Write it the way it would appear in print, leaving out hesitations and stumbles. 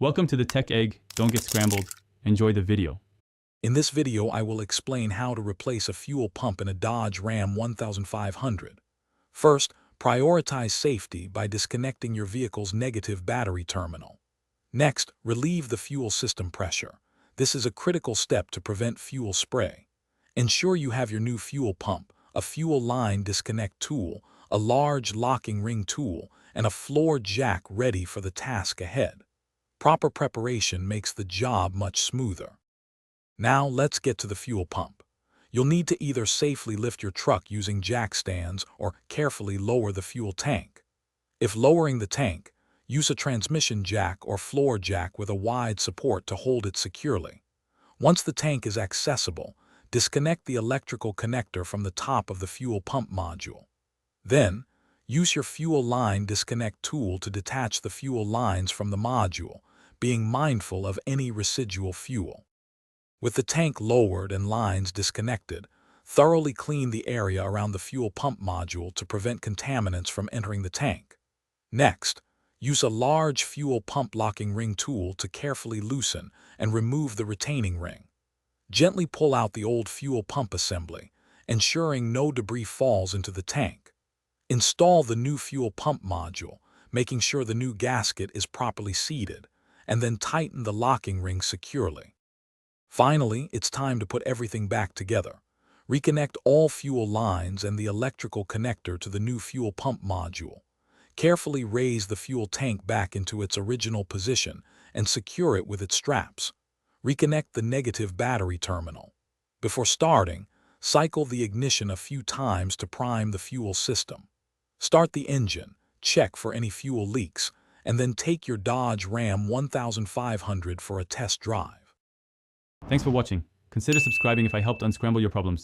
Welcome to the Tech Egg. Don't get scrambled. Enjoy the video. In this video, I will explain how to replace a fuel pump in a Dodge Ram 1500. First, prioritize safety by disconnecting your vehicle's negative battery terminal. Next, relieve the fuel system pressure. This is a critical step to prevent fuel spray. Ensure you have your new fuel pump, a fuel line disconnect tool, a large locking ring tool, and a floor jack ready for the task ahead. Proper preparation makes the job much smoother. Now let's get to the fuel pump. You'll need to either safely lift your truck using jack stands or carefully lower the fuel tank. If lowering the tank, use a transmission jack or floor jack with a wide support to hold it securely. Once the tank is accessible, disconnect the electrical connector from the top of the fuel pump module. Then, use your fuel line disconnect tool to detach the fuel lines from the module, being mindful of any residual fuel. With the tank lowered and lines disconnected, thoroughly clean the area around the fuel pump module to prevent contaminants from entering the tank. Next, use a large fuel pump locking ring tool to carefully loosen and remove the retaining ring. Gently pull out the old fuel pump assembly, ensuring no debris falls into the tank. Install the new fuel pump module, making sure the new gasket is properly seated, and then tighten the locking ring securely. Finally, it's time to put everything back together. Reconnect all fuel lines and the electrical connector to the new fuel pump module. Carefully raise the fuel tank back into its original position and secure it with its straps. Reconnect the negative battery terminal. Before starting, cycle the ignition a few times to prime the fuel system. Start the engine, check for any fuel leaks, and then take your Dodge Ram 1500 for a test drive. Thanks for watching. Consider subscribing if I helped unscramble your problems.